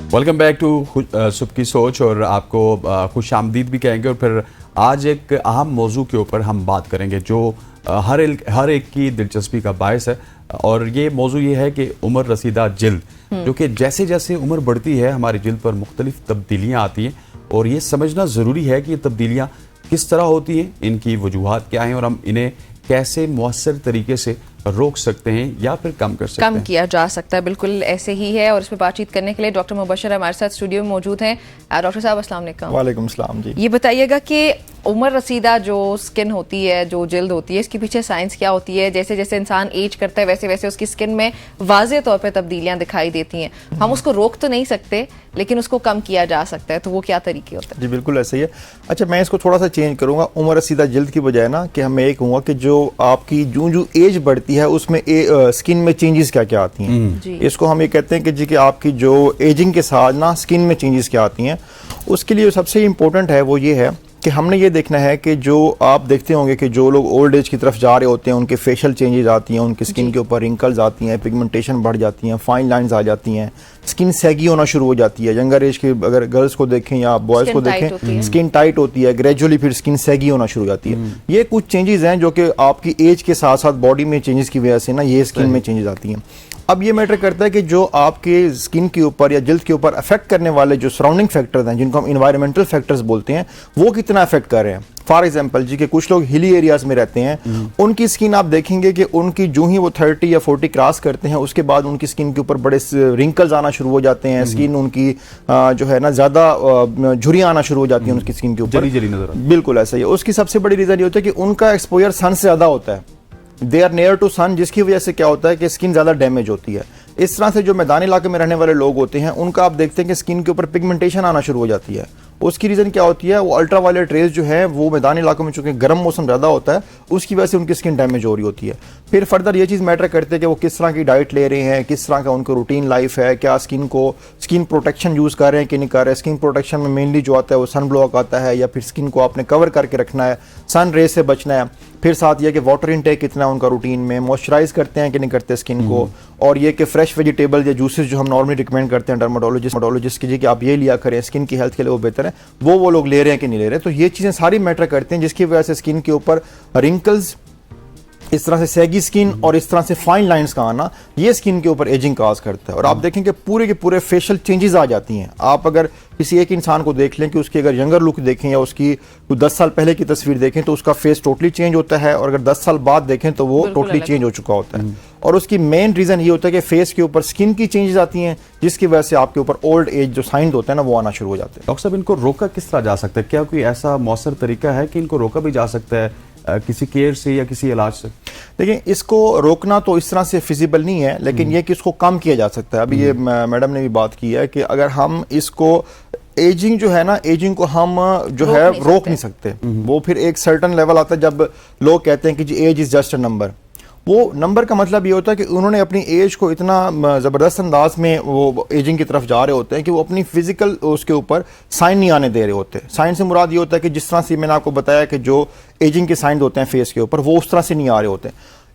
Welcome back to सुबह की सोच और आपको खुश आमदीद भी कहेंगे। और फिर आज एक अहम मौजू के ऊपर हम बात करेंगे जो हर एक की दिलचस्पी का बायस है। और ये मौजू ये है कि उम्र रसीदा जिल्द, जो कि जैसे जैसे उम्र बढ़ती है हमारी जिल्द पर मुख्तलिफ तब्दीलियाँ आती हैं और ये समझना ज़रूरी है कि ये तब्दीलियाँ किस तरह होती हैं, इनकी वजूहात क्या हैं और हम इन्हें कैसे मौसर तरीके से रोक सकते हैं या फिर कम कर सकते हैं। कम किया जा सकता है, बिल्कुल ऐसे ही है। और इस पर बातचीत करने के लिए डॉक्टर मुबशर हमारे साथ स्टूडियो में मौजूद हैं। डॉक्टर साहब अस्सलाम वालेकुम। वालेकुम सलाम जी। ये बताइएगा कि उम्र रसीदा जो स्किन होती है, जो जिल्द होती है, इसके पीछे साइंस क्या होती है? जैसे जैसे इंसान एज करता है वैसे वैसे उसकी स्किन में वाज़ेह तौर पे तब्दीलियां दिखाई देती हैं। हम उसको रोक तो नहीं सकते लेकिन उसको कम किया जा सकता है, तो वो क्या तरीके होते हैं? जी बिल्कुल ऐसे ही है। अच्छा, मैं इसको थोड़ा सा चेंज करूंगा। उम्र रसीदा जिल्द की बजाय ना कि मैं ये कहूँगा कि जो आपकी जो एज बढ़ती है उसमें स्किन में चेंजेस क्या क्या आती हैं, इसको हम ये कहते हैं कि जी कि आपकी जो एजिंग के साथ ना स्किन में चेंजेस क्या आती हैं। उसके लिए सबसे इम्पोर्टेंट है वो ये है कि हमने ये देखना है कि जो आप देखते होंगे कि जो लोग ओल्ड एज की तरफ जा रहे होते हैं उनके फेशियल चेंजेस आती हैं, उनकी स्किन के ऊपर रिंकल्स आती हैं, पिगमेंटेशन बढ़ जाती हैं, फाइन लाइंस आ जाती हैं, स्किन सैगी होना शुरू हो जाती है। यंगर एज के अगर गर्ल्स को देखें या बॉयज़ को देखें, स्किन टाइट होती है, ग्रेजुअली फिर स्किन सैगी होना शुरू हो जाती है। ये कुछ चेंजेस हैं जो कि आपकी एज के साथ साथ बॉडी में चेंजेस की वजह से ना ये स्किन में चेंजेस आती हैं। अब ये मैटर करता है कि जो आपके स्किन के ऊपर या जिल्द के ऊपर अफेक्ट करने वाले जो सराउंडिंग फैक्टर्स हैं, जिनको हम इन्वायरमेंटल फैक्टर्स बोलते हैं, वो कितना अफेक्ट कर रहे हैं। फॉर एग्जाम्पल जी कि कुछ लोग हिली एरियाज में रहते हैं, उनकी स्किन आप देखेंगे कि उनकी जो ही वो 30 या 40 क्रॉस करते हैं उसके बाद उनकी स्किन के ऊपर बड़े रिंकल्स आना शुरू हो जाते हैं। स्किन उनकी जो है ना ज़्यादा झुर्रियाँ आना शुरू हो जाती हैं उनकी स्किन के ऊपर, जली नजर। बिल्कुल ऐसा ही है। उसकी सबसे बड़ी रीज़न ये होता है कि उनका एक्सपोजर सन से ज़्यादा होता है, दे आर नियर टू सन, जिसकी वजह से क्या होता है कि स्किन ज़्यादा डैमेज होती है। इस तरह से जो मैदानी इलाके में रहने वाले लोग होते हैं उनका आप देखते हैं कि स्किन के ऊपर पिगमेंटेशन आना शुरू हो जाती है। उसकी रीज़न क्या होती है, वो अल्ट्रा वायलेट रेज जो है वो मैदानी इलाकों में चूंकि गर्म मौसम ज़्यादा होता है उसकी वजह से उनकी स्किन डैमेज हो रही होती है। फिर फर्दर ये चीज़ मैटर करते हैं कि वो किस तरह की डाइट ले रहे हैं, किस तरह का उनका रूटीन लाइफ है, क्या स्किन प्रोटेक्शन यूज़ कर रहे हैं कि नहीं कर रहे हैं। स्किन प्रोटेक्शन में मेनली जो आता है वो सन ब्लॉक आता है, या फिर स्किन को आपने कवर करके रखना है, सन रे से बचना है। फिर साथ ये कि वाटर इनटेक कितना है उनका रूटीन में, मॉइस्चराइज करते हैं कि नहीं करते स्किन को, और ये कि फ्रेश वेजिटेबल या जूसेस जो हम नॉर्मली रिकमेंड करते हैं डर्माटोलॉजिस्ट की जी कि आप ये लिया करें स्किन की हेल्थ के लिए, वो बेहतर है, वो लोग ले रहे हैं कि नहीं ले रहे। तो ये चीज़ें सारी मैटर करते हैं जिसकी वजह से स्किन के ऊपर रिंकल्स, इस तरह से सैगी स्किन और इस तरह से फाइन लाइंस का आना, ये स्किन के ऊपर एजिंग काज करता है। और आप देखें कि पूरे के पूरे फेशियल चेंजेस आ जाती हैं। आप अगर किसी एक इंसान को देख लें कि उसकी अगर यंगर लुक देखें या उसकी 10 साल पहले की तस्वीर देखें तो उसका फेस टोटली चेंज होता है, और अगर 10 साल बाद देखें तो वो टोटली चेंज हो चुका होता है। और उसकी मेन रीज़न ये होता है कि फेस के ऊपर स्किन की चेंजेस आती हैं जिसकी वजह से आपके ऊपर ओल्ड एज जो साइन होता है ना वो आना शुरू हो जाते हैं। डॉक्टर साहब, इनको रोका किस तरह जा सकता है? क्या कोई ऐसा मौसर तरीका है कि इनको रोका भी जा सकता है किसी केयर से या किसी इलाज से? देखिए, इसको रोकना तो इस तरह से फिजिबल नहीं है, लेकिन ये कि इसको कम किया जा सकता है। अभी ये मैडम ने भी बात की है कि अगर हम इसको एजिंग जो है ना, एजिंग को हम जो है रोक नहीं सकते। वो फिर एक सर्टन लेवल आता है जब लोग कहते हैं कि जी age is just a number. वो नंबर का मतलब ये होता है कि उन्होंने अपनी एज को इतना ज़बरदस्त अंदाज में वो एजिंग की तरफ जा रहे होते हैं कि वो अपनी फिजिकल उसके ऊपर साइन नहीं आने दे रहे होते। साइन से मुराद ये होता है कि जिस तरह से मैंने आपको बताया कि जो एजिंग के साइन होते हैं फेस के ऊपर, वो उस तरह से नहीं आ रहे होते।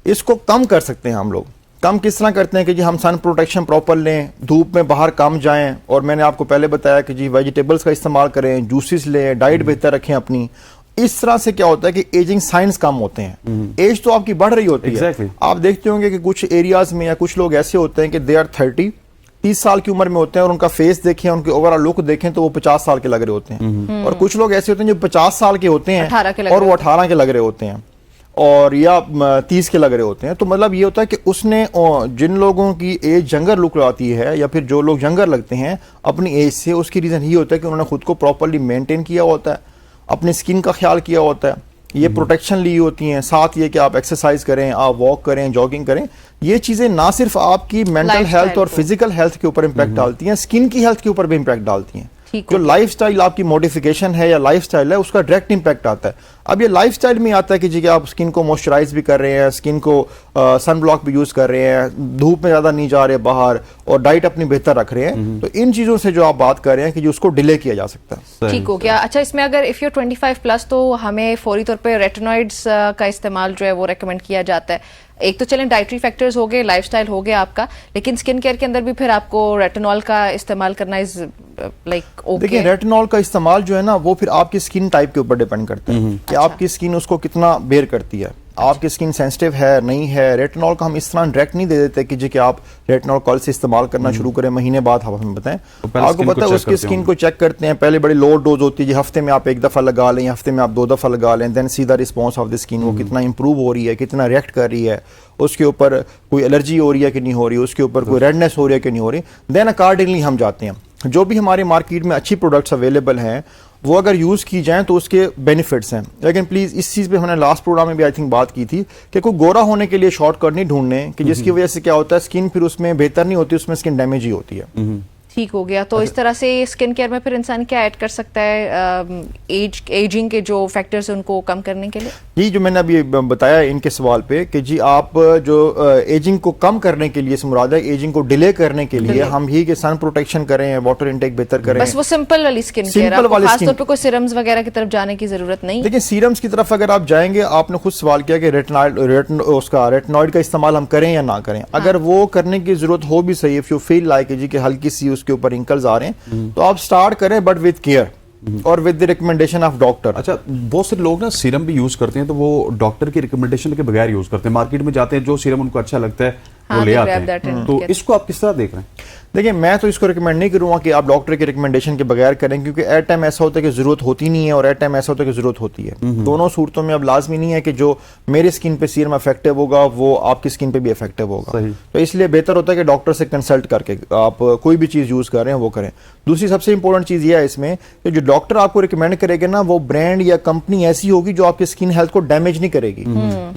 इसको कम कर सकते हैं हम लोग। कम किस तरह करते हैं कि जी हम सन प्रोटेक्शन प्रॉपर लें, धूप में बाहर कम जाएं, और मैंने आपको पहले बताया कि जी वेजिटेबल्स का इस्तेमाल करें, जूसेस लें, डाइट बेहतर रखें अपनी। इस तरह से क्या होता है कि एजिंग साइंस कम होते हैं। एज तो आपकी बढ़ रही होती है। आप देखते होंगे कि कुछ एरियाज में या कुछ लोग ऐसे होते हैं कि दे आर 30 साल की उम्र में होते हैं और उनका फेस देखें, उनके ओवरऑल लुक देखें तो वो 50 साल के लग रहे होते हैं। और कुछ लोग ऐसे होते हैं जो 50 साल के होते हैं और वो 18 के लग रहे होते हैं, और या 30 के लग रहे होते हैं। तो मतलब ये होता है कि उसने जिन लोगों की एज यंगर लुक आती है या फिर जो लोग यंगर लगते हैं अपनी एज से, उसकी रीज़न ये होता है कि उन्होंने खुद को प्रॉपरली मेंटेन किया होता है, अपनी स्किन का ख्याल किया होता है, ये प्रोटेक्शन ली होती हैं। साथ ये कि आप एक्सरसाइज करें, आप वॉक करें, जॉगिंग करें। ये चीज़ें ना सिर्फ आपकी मेंटल हेल्थ और फिजिकल हेल्थ के ऊपर इम्पैक्ट डालती हैं, स्किन की हेल्थ के ऊपर भी इम्पैक्ट डालती हैं। जो लाइफस्टाइल आपकी मॉडिफिकेशन है या लाइफस्टाइल है उसका डायरेक्ट इंपैक्ट आता है। अब ये लाइफस्टाइल में आता है कि जी आप स्किन को मॉइस्चराइज भी कर रहे हैं, स्किन को सन ब्लॉक भी यूज कर रहे हैं, धूप में ज्यादा नहीं जा रहे बाहर, और डाइट अपनी बेहतर रख रहे हैं। तो इन चीजों से जो आप बात कर रहे हैं कि जो उसको डिले किया जा सकता है। ठीक हो गया। अच्छा, इसमें अगर इफ यूर 25 प्लस तो हमें फौरी तौर पे रेटिनॉइड्स का इस्तेमाल जो है वो रेकमेंड किया जाता है। एक तो चलें डाइटरी फैक्टर्स हो गए, लाइफस्टाइल हो गया आपका, लेकिन स्किन केयर के अंदर भी फिर आपको रेटिनॉल का इस्तेमाल करना इज लाइक ओके? देखिए रेटिनॉल का इस्तेमाल जो है ना वो फिर आपकी स्किन टाइप के ऊपर डिपेंड करता है कि आपकी स्किन उसको कितना बेयर करती है। आपकी स्किन सेंसिटिव है नहीं है, रेटिनॉल का हम इस तरह डायरेक्ट नहीं दे देते कि जी कि आप रेटिनॉल कल से इस्तेमाल करना शुरू करें, महीने बाद आप हमें बताएं। आपको पता है उसकी स्किन को चेक करते हैं, पहले बड़ी लो डोज होती है जी, हफ्ते में आप 1 दफा लगा लें, हफ्ते में आप 2 दफा लगा लें, then see the response of the skin, वो कितना इंप्रूव हो रही है, कितना रिएक्ट कर रही है, उसके ऊपर कोई एलर्जी हो रही है कि नहीं हो रही, उसके ऊपर कोई रेडनेस हो रही है कि नहीं हो रही, देन अकॉर्डिंगली हम जाते हैं। जो भी हमारे मार्केट में अच्छी प्रोडक्ट्स अवेलेबल हैं वो अगर यूज़ की जाएं तो उसके बेनिफिट्स हैं, लेकिन प्लीज़ इस चीज़ पे हमने लास्ट प्रोग्राम में भी आई थिंक बात की थी कि कोई गोरा होने के लिए शॉर्टकट नहीं ढूंढने कि जिसकी वजह से क्या होता है स्किन फिर उसमें बेहतर नहीं होती, उसमें स्किन डैमेज ही होती है। ठीक हो गया। तो इस तरह से स्किन केयर में फिर इंसान क्या ऐड कर सकता है एजिंग के जो फैक्टर्स हैं उनको कम करने के लिए? जी जो मैंने अभी बताया इनके सवाल पे कि जी आप जो एजिंग को कम करने के लिए मुराद है, एजिंग को डिले करने के लिए हम ही के सन प्रोटेक्शन करें, वाटर इनटेक बेहतर करें, बस वो सिंपल वाली स्किन केयर, खास तौर पे कोई सीरम्स वगैरह की तरफ जाने की जरूरत नहीं। देखिए सीरम्स की तरफ अगर आप जाएंगे, आपने खुद सवाल किया कि रेटिनॉइड का इस्तेमाल हम करें या ना करें। अगर वो करने की जरूरत हो भी सही, इफ यू फील लाइक जी कि हल्की सी उसके ऊपर रिंकल्स आ रहे हैं तो आप स्टार्ट करें, बट विद केयर और with the recommendation of doctor. अच्छा, बहुत से लोग ना सीरम भी यूज करते हैं तो वो डॉक्टर की रिकमेंडेशन के बगैर यूज करते हैं, मार्केट में जाते हैं जो सीरम उनको अच्छा लगता है वो ले आते हैं। तो इसको आप किस तरह देख रहे हैं? देखिए मैं तो इसको रिकमेंड नहीं करूंगा कि आप डॉक्टर के रिकमेंडेशन के बगैर करें, क्योंकि एट टाइम ऐसा होता है कि जरूरत होती नहीं है और एट टाइम ऐसा होता है कि जरूरत होती है। दोनों सूरतों में अब लाजमी नहीं है कि जो मेरे स्किन पे सीरम इफेक्टिव होगा वो आपकी स्किन पे भी इफेक्टिव होगा। तो इसलिए बेहतर होता है कि डॉक्टर से कंसल्ट करके आप कोई भी चीज यूज कर रहे हैं वो करें। दूसरी सबसे इंपॉर्टेंट चीज यह है इसमें कि जो डॉक्टर आपको रिकमेंड करेगा ना वो ब्रांड या कंपनी ऐसी होगी जो आपकी स्किन हेल्थ को डैमेज नहीं करेगी।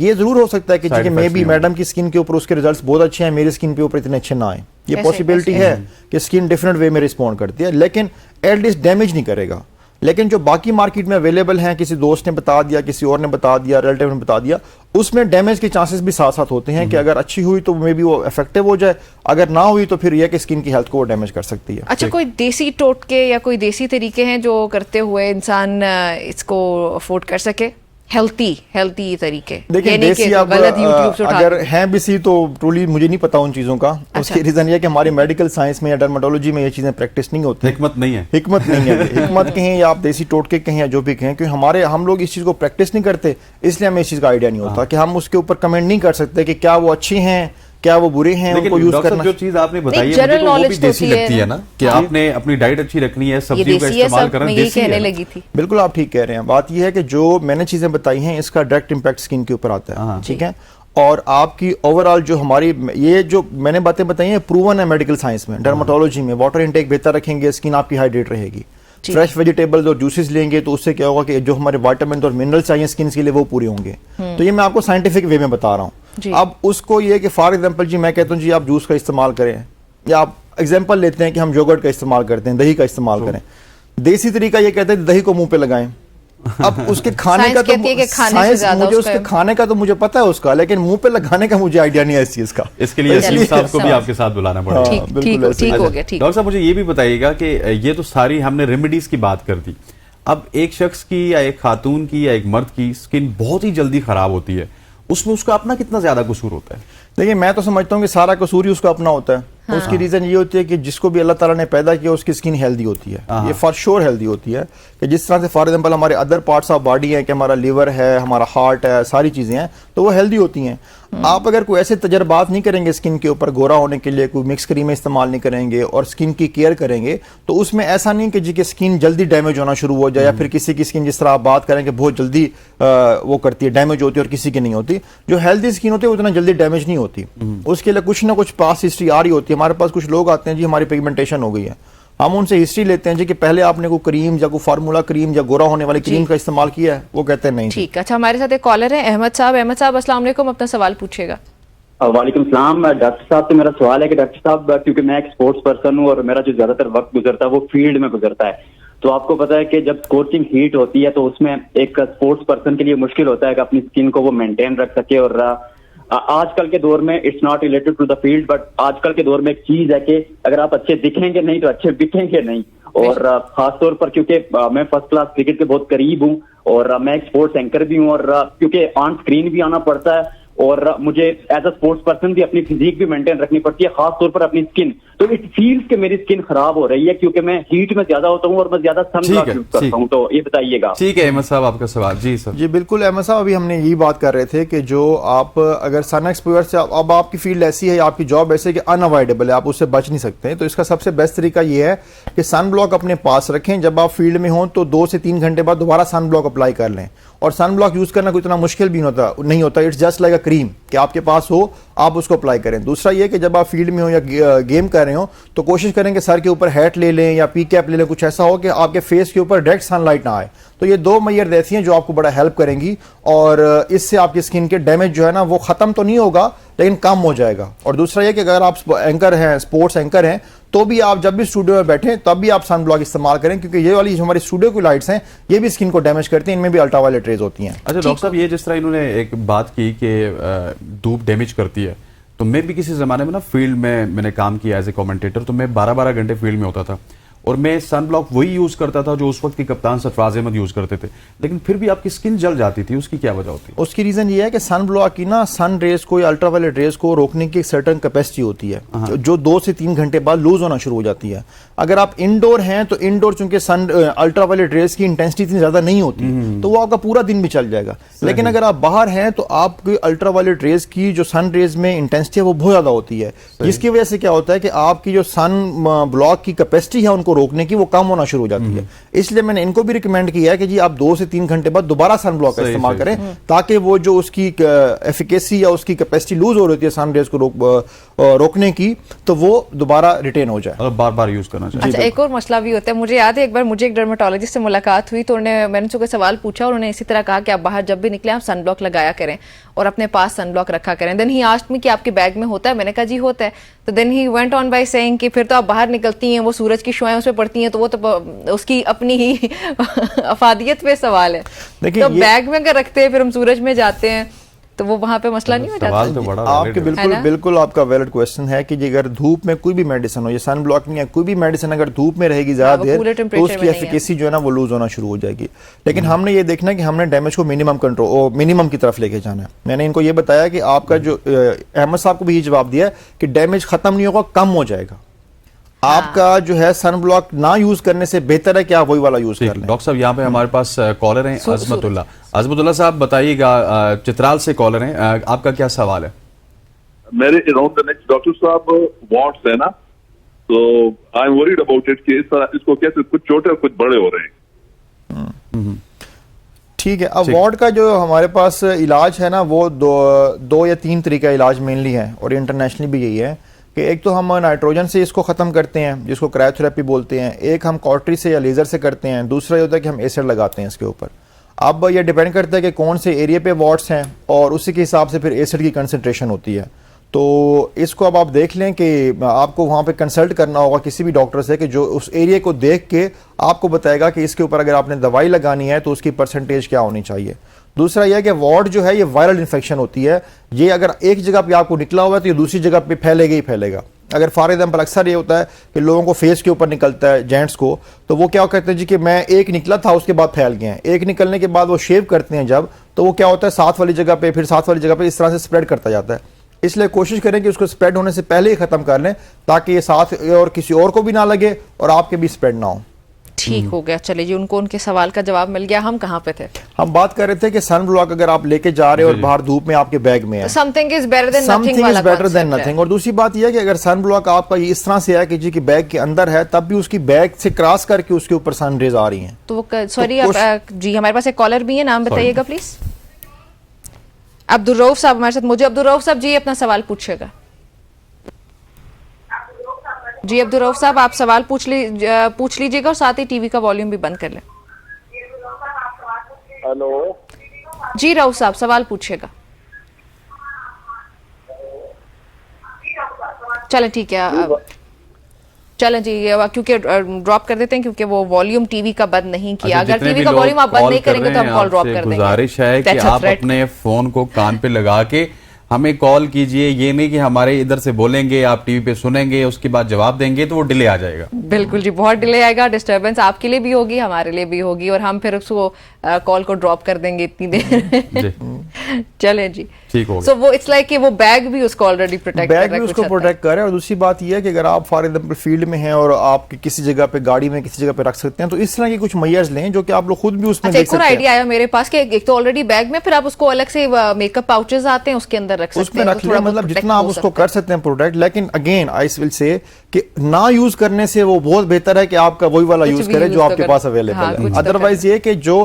ये जरूर हो सकता है कि मे बी मैडम की स्किन के ऊपर उसके रिजल्ट बहुत अच्छे हैं, मेरी स्किन के ऊपर इतने अच्छे ना आए, ये पॉसिबिलिटी है कि स्किन डिफरेंट वे में रिस्पॉन्ड करती है, लेकिन एटलीस्ट डैमेज नहीं करेगा। लेकिन जो बाकी मार्केट में अवेलेबल हैं, किसी दोस्त ने बता दिया, किसी और ने बता दिया, रिलेटिव ने बता दिया, उसमें डैमेज के चांसेस भी साथ साथ होते हैं कि अगर अच्छी हुई तो मे बी वो इफेक्टिव हो जाए, अगर ना हुई तो फिर यह कि स्किन की हेल्थ को वो डैमेज कर सकती है। अच्छा, कोई देसी टोटके या कोई देसी तरीके हैं जो करते हुए इंसान इसको अफोर्ड कर सके? हेल्थी तरीके, देखिए देसी आप अगर हैं भी सी तो ट्रूली मुझे नहीं पता उन चीजों का। अच्छा। उसकी रीजन ये कि हमारी मेडिकल साइंस में या डर्मेटोलॉजी में ये चीजें प्रैक्टिस नहीं होती, हिकमत नहीं है हिकमत कहें या आप देसी टोटके कहें या जो भी कहें, क्योंकि हम लोग इस चीज को प्रैक्टिस नहीं करते, इसलिए हमें इस चीज का आइडिया नहीं होता कि हम उसके ऊपर कमेंट नहीं कर सकते कि क्या वो अच्छी हैं क्या वो बुरे हैं, उनको यूज करना। जो चीज आपने बताई है मुझे तो वो भी देसी लगती है ना कि आपने अपनी डाइट अच्छी रखनी है, सब्जियों का इस्तेमाल करना देसी है। लगी थी। बिल्कुल आप ठीक कह रहे हैं। बात यह है कि जो मैंने चीजें बताई हैं इसका डायरेक्ट इंपैक्ट स्किन के ऊपर आता है, ठीक है, और आपकी ओवरऑल जो हमारी ये जो मैंने बातें बताई हैं प्रूवन है मेडिकल साइंस में, डर्मेटोलॉजी में। वाटर इनटेक बेहतर रखेंगे, स्किन आपकी हाइड्रेट रहेगी। फ्रेश वेजिटेबल्स और जूसेस लेंगे तो उससे क्या होगा कि जो हमारे विटामिन और मिनरल्स चाहिए स्किन के लिए वो पूरे होंगे। तो ये मैं आपको साइंटिफिक वे में बता रहा हूँ। अब उसको ये कि फॉर एग्जांपल जी मैं कहता हूँ जी आप जूस का इस्तेमाल करें, या आप एग्जांपल लेते हैं कि हम योगर्ट का इस्तेमाल करते हैं, दही का इस्तेमाल करें। देसी तरीका ये कहते हैं दही को मुंह पे लगाएं। अब उसके खाने का तो साइंस मुझे उसके खाने का तो मुझे पता है उसका, लेकिन मुंह पे लगाने का मुझे आइडिया नहीं है इस चीज का। इसके लिए असीम साहब को भी आपके साथ बुलाना पड़ेगा। ठीक हो गया। डॉक्टर साहब मुझे ये भी बताइएगा कि ये तो सारी हमने रेमेडीज की बात कर दी, अब एक शख्स की या एक खातून की या एक मर्द की स्किन बहुत ही जल्दी खराब होती है, उसमें उसका अपना कितना ज्यादा कसूर होता है? देखिए मैं तो समझता हूँ कि सारा कसूर ही उसका अपना होता है। हाँ। उसकी रीजन ये होती है कि जिसको भी अल्लाह ताला ने पैदा किया उसकी स्किन हेल्दी होती है, ये फॉर श्योर हेल्दी होती है। कि जिस तरह से फॉर एग्जांपल हमारे अदर पार्ट्स ऑफ बॉडी है कि हमारा लिवर है, हमारा हार्ट है, सारी चीजें हैं तो वो हेल्दी होती हैं। आप अगर कोई ऐसे तजर्बात नहीं करेंगे स्किन के ऊपर गोरा होने के लिए, कोई मिक्स क्रीम इस्तेमाल नहीं करेंगे और स्किन की केयर करेंगे, तो उसमें ऐसा नहीं कि जी की स्किन जल्दी डैमेज होना शुरू हो जाए, या फिर किसी की स्किन जिस तरह आप बात करें कि बहुत जल्दी वो करती है डैमेज होती है और किसी की नहीं होती। जो हेल्दी स्किन होती है उतना जल्दी डैमेज नहीं होती, उसके लिए कुछ ना कुछ पास हिस्ट्री आ रही होती है। हमारे पास कुछ लोग आते हैं जी हमारी पिगमेंटेशन हो गई है, हम उनसे हिस्ट्री लेते हैं जी कि पहले आपने कोई क्रीम या कोई फार्मूला क्रीम या गोरा होने वाली क्रीम का इस्तेमाल किया है, वो कहते हैं नहीं। ठीक, अच्छा हमारे साथ एक कॉलर है अहमद साहब। अहमद साहब अस्सलाम वालेकुम, अपना सवाल पूछिएगा। वालेकुम सलाम। डॉक्टर साहब से मेरा सवाल है कि डॉक्टर साहब क्योंकि मैं एक स्पोर्ट्स पर्सन हूँ और मेरा जो ज्यादातर वक्त गुजरता है वो फील्ड में गुजरता है, तो आपको पता है कि जब स्कोचिंग हीट होती है तो उसमें एक स्पोर्ट्स पर्सन के लिए मुश्किल होता है कि अपनी स्किन को वो मेंटेन रख सके। और आजकल के दौर में it's not related to the field, but आजकल के दौर में एक चीज है कि अगर आप अच्छे दिखेंगे नहीं तो अच्छे बिकेंगे नहीं। और खासतौर पर क्योंकि मैं फर्स्ट क्लास क्रिकेट के बहुत करीब हूँ और मैं एक स्पोर्ट्स एंकर भी हूँ, और क्योंकि ऑन स्क्रीन भी आना पड़ता है और मुझे एज अ स्पोर्ट्स पर्सन भी अपनी फिजिक भी मेंटेन रखनी पड़ती है, खास तौर पर अपनी स्किन। तो इट फील्स कि मेरी स्किन खराब हो रही है क्योंकि मैं हीट में ज्यादा होता हूँ और मैं ज्यादा सनब्लॉक यूज करता हूँ। तो ये बताइएगा। ठीक है अहमद साहब, आपका सवाल। जी सर। जी बिल्कुल अहमद साहब, अभी हमने यही बात कर रहे थे कि जो आप अगर सन एक्सपोजर से अब आपकी फील्ड ऐसी है, आपकी जॉब ऐसी है कि अनअवॉइडेबल है, आप उससे बच नहीं सकते, तो इसका सबसे बेस्ट तरीका ये है कि सन ब्लॉक अपने पास रखें। जब आप फील्ड में हों तो 2 से 3 घंटे बाद दोबारा सन ब्लॉक अप्लाई कर लें। और सन ब्लॉक यूज करना कोई इतना मुश्किल भी नहीं होता। It's just like a cream कि आपके पास हो, आप उसको अप्लाई करें। दूसरा ये कि जब आप फील्ड में हो या गेम कर रहे हो तो कोशिश करें कि सर के ऊपर हैट ले लें या पी कैप ले लें, कुछ ऐसा हो कि आपके फेस के ऊपर डायरेक्ट सनलाइट ना आए। तो ये 2 मैयर ऐसी हैं जो आपको बड़ा हेल्प करेंगी और इससे आपकी स्किन के डैमेज जो है ना वो खत्म तो नहीं होगा लेकिन कम हो जाएगा। और दूसरा ये कि अगर आप एंकर हैं, स्पोर्ट्स एंकर हैं, तो भी आप जब भी स्टूडियो में बैठें तब भी आप सन ब्लॉक इस्तेमाल करें, क्योंकि ये वाली जो हमारी स्टूडियो की लाइट्स हैं ये भी स्किन को डैमेज करती हैं, इनमें भी अल्ट्रावायलेट रेज होती हैं। अच्छा डॉक्टर साहब, ये जिस तरह इन्होंने एक बात की कि धूप डैमेज करती है, तो मैं भी किसी ज़माने में ना फील्ड में मैंने काम किया एज ए कमेंटेटर, तो मैं 12-12 घंटे फील्ड में होता था और मैं सन ब्लॉक वही यूज करता था जो उस वक्त के कप्तान सरफराज अहमद यूज करते थे, लेकिन फिर भी आपकी स्किन जल जाती थी। उसकी क्या वजह होती है? उसकी रीजन ये है कि सन ब्लॉक की ना सन रेज को या अल्ट्रावायलेट रेज को रोकने की एक सर्टेन कैपेसिटी होती है जो 2 से 3 घंटे बाद लूज होना शुरू हो जाती है। अगर आप इंडोर हैं तो इंडोर चूंकि सन अल्ट्रावायलेट रेज की इंटेंसिटी इतनी ज्यादा नहीं होती तो वो आपका पूरा दिन भी चल जाएगा। लेकिन अगर आप बाहर हैं तो आपकी अल्ट्रावायलेट रेज की जो सन रेज में इंटेंसिटी है वो बहुत ज्यादा होती है, जिसकी वजह से क्या होता है कि आपकी जो सन ब्लॉक की कैपेसिटी है उनको रोकने की वो कम होना शुरू हो जाती है। इसलिए मैंने इनको भी रिकमेंड किया है कि जी आप 2 से 3 घंटे बाद दोबारा सन ब्लॉक का इस्तेमाल करें ताकि वो जो उसकी एफिकेसी या उसकी कैपेसिटी लूज हो रही है सन रेज को रोकने की, तो वो दोबारा रिटेन हो जाए और बार-बार यूज करना चाहिए। अच्छा, एक और मसला भी होता है। मुझे याद है एक बार मुझे एक डर्मेटोलॉजिस्ट से मुलाकात हुई तो मैंने उनसे सवाल पूछा और उन्होंने इसी तरह कहा कि आप बाहर जब भी निकले आप सन ब्लॉक लगाया करें और अपने पास सन ब्लॉक रखा करें। देन ही आस्क्ड मी कि आपके बैग में होता है? मैंने कहा जी होता है। तो then he went on by saying कि फिर तो आप बाहर निकलती हैं, वो सूरज की शुआएं उस पर पड़ती हैं, तो वो तो उसकी अपनी ही अफादियत पे सवाल है। तो बैग में अगर रखते हैं फिर हम सूरज में जाते हैं तो वो वहां पे मसला नहीं हो जाता? तो बड़ा आपके बिल्कुल आपका वैलिड क्वेश्चन है कि अगर धूप में कोई भी मेडिसिन हो, ये सन ब्लॉक नहीं है, कोई भी मेडिसिन अगर धूप में रहेगी ज्यादा देर तो उसकी एफिकेसी जो है ना वो लूज होना शुरू हो जाएगी। लेकिन हमने ये देखना है कि हमने डैमेज को मिनिमम की तरफ लेके जाना है। मैंने इनको ये बताया कि आपका जो अहमद साहब को भी ये जवाब दिया कि डैमेज खत्म नहीं होगा, कम हो जाएगा। आपका जो है सन ब्लॉक ना यूज करने से बेहतर है कि आप वही वाला यूज कर लें। डॉक्टर साहब यहाँ पे हमारे पास कॉलर हैं अजमतुल्ला साहब, बताइएगा, चित्राल से कॉलर हैं, आपका क्या सवाल है? मेरे अराउंड द नेक्स्ट डॉक्टर साहब वॉट्स है ना, तो I am worried about it कि इस तरह इसको कैसे कुछ छोटे और कुछ बड़े हो रहे हैं। ठीक है, अब वार्ड का जो हमारे पास इलाज है ना वो दो या 3 तरीका इलाज मेनली है और इंटरनेशनली भी यही है कि एक तो हम नाइट्रोजन से इसको ख़त्म करते हैं जिसको क्रायोथेरेपी बोलते हैं, एक हम कॉर्टरी से या लेज़र से करते हैं, दूसरा ये होता है कि हम एसिड लगाते हैं इसके ऊपर। अब ये डिपेंड करता है कि कौन से एरिया पे वार्ड्स हैं और उसी के हिसाब से फिर एसिड की कंसनट्रेशन होती है। तो इसको अब आप देख लें कि आपको वहाँ पे कंसल्ट करना होगा किसी भी डॉक्टर से कि जो उस एरिया को देख के आपको बताएगा कि इसके ऊपर अगर आपने दवाई लगानी है तो उसकी परसेंटेज क्या होनी चाहिए। दूसरा यह कि वार्ड जो है ये वायरल इन्फेक्शन होती है, ये अगर एक जगह पे आपको निकला हुआ है तो ये दूसरी जगह पे फैलेगा ही फैलेगा। अगर फॉर एग्जाम्पल अक्सर ये होता है कि लोगों को फेस के ऊपर निकलता है, जेंट्स को, तो वो क्या करते हैं जी कि मैं एक निकला था उसके बाद फैल गए हैं, एक निकलने के बाद वो शेव करते हैं जब, तो वो क्या होता है साथ वाली जगह पे फिर साथ वाली जगह पे इस तरह से स्प्रेड करता जाता है। इसलिए कोशिश करें कि उसको स्प्रेड होने से पहले ही खत्म कर लें ताकि ये साथ और किसी और को भी ना लगे और आपके भी स्प्रेड ना हो। ठीक हो गया, चलिए जी, उनको उनके सवाल का जवाब मिल गया। हम कहाँ पे थे? हम बात कर रहे थे कि सन ब्लॉक अगर आप लेके जा रहे हो और बाहर धूप में आपके बैग में है, something is better than nothing वाला नथिंग। और दूसरी बात यह है कि अगर सन ब्लॉक आपका इस तरह से है कि जी कि बैग के अंदर है तब भी उसकी बैग से क्रॉस करके उसके ऊपर सन रेज आ रही हैं तो सॉरी जी, हमारे पास एक कॉलर भी है, नाम बताइएगा प्लीज। अब्दुल रऊफ साहब हमारे साथ। मुझे अब्दुल रऊफ साहब जी अपना सवाल पूछिएगा। जी अब्दुल रऊफ साहब आप सवाल पूछ लीजिएगा और साथ ही टीवी का वॉल्यूम भी बंद कर लें। हेलो जी रऊफ साहब सवाल पूछिएगा। चलें ठीक है, चलें जी, क्योंकि ड्रॉप कर देते हैं क्योंकि वो वॉल्यूम टीवी का बंद नहीं किया। अगर टीवी का वॉल्यूम आप बंद नहीं करेंगे तो हम कॉल ड्रॉप कर देंगे। गुजारिश है कि आप अपने फोन को कान पे लगा के हमें कॉल कीजिए, ये नहीं कि हमारे इधर से बोलेंगे, आप टीवी पे सुनेंगे, उसके बाद जवाब देंगे तो वो डिले आ जाएगा। बिल्कुल जी, बहुत डिले आएगा, डिस्टर्बेंस आपके लिए भी होगी, हमारे लिए भी होगी, और हम फिर उसको कॉल को ड्रॉप कर देंगे इतनी देर जी चलें जी, ठीक हो गया। सो वो इट्स लाइक कि वो बैग भी उसको ऑलरेडी प्रोटेक्ट कर बैग रहा भी है, उसको कुछ हद प्रोटेक्ट कर रहा है। और दूसरी बात यह है कि अगर आप फॉर एग्जाम्पल फील्ड में हैं और आप किसी जगह पे गाड़ी में किसी जगह पे रख सकते हैं, तो इस तरह की कुछ मेजर्स लें जो कि आप लोग खुद भी उसमें अच्छा, देख एक और सकते हैं। आइडिया आया मेरे पास कि एक तो ऑलरेडी बैग में, फिर आप उसको अलग से मेकअप पाउचेस आते हैं उसके अंदर रख सकते उसमें हैं, रख तो लिया, थोड़ा बहुत मतलब protect जितना आप हो उसको सकता कर सकते हैं प्रोटेक्ट। लेकिन अगेन आई विल से कि ना यूज करने से वो बहुत बेहतर है कि आपका वही वाला कुछ यूज भी करें use जो तो आपके करें। पास हाँ, अवेलेबल कुछ है। तो अदरवाइज ये कि जो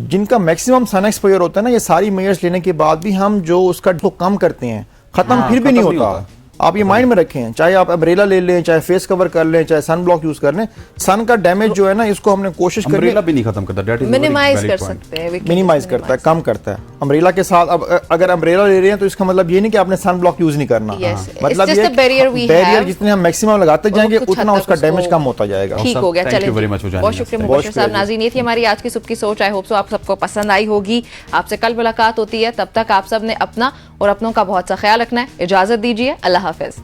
जिनका मैक्सिमम सन एक्सपोजर होता है ना, ये सारी मेजर्स लेने के बाद भी हम जो उसका को कम करते हैं, खत्म फिर भी नहीं होता। आप ये माइंड में रखें, चाहे आप अम्ब्रेला ले लें, चाहे फेस कवर कर लें, चाहे सन ब्लॉक यूज कर लें, सन का डैमेज जो है ना, इसको हमने कोशिश करी अम्ब्रेला भी नहीं खत्म करता, that is a very minimise valid कर point. सकते हैं, मिनिमाइज करता है, कम करता है। अम्ब्रेला के साथ अब अगर अम्ब्रेला ले रहे हैं तो इसका मतलब ये नहीं कि आपने सन ब्लॉक यूज नहीं करना। Yes. मतलब It's just ये the barrier we barrier have. जितने हम मैक्सिमम लगाते जाएंगे कुछ हद उतना तक उसका उसको डैमेज कम होता जाएगा। ठीक हो गया। Thank चलें you very ji. much for joining बहुत us. शुक्रिया Thank मुबशर you. साहब। नाज़रीन, ये थी हमारी आज की सुबह की सोच। आई होप सो आप सबको पसंद आई होगी। आपसे कल मुलाकात होती है, तब तक आप सब ने अपना और अपनों का बहुत सा ख्याल रखना है। इजाजत दीजिए, अल्लाह हाफिज।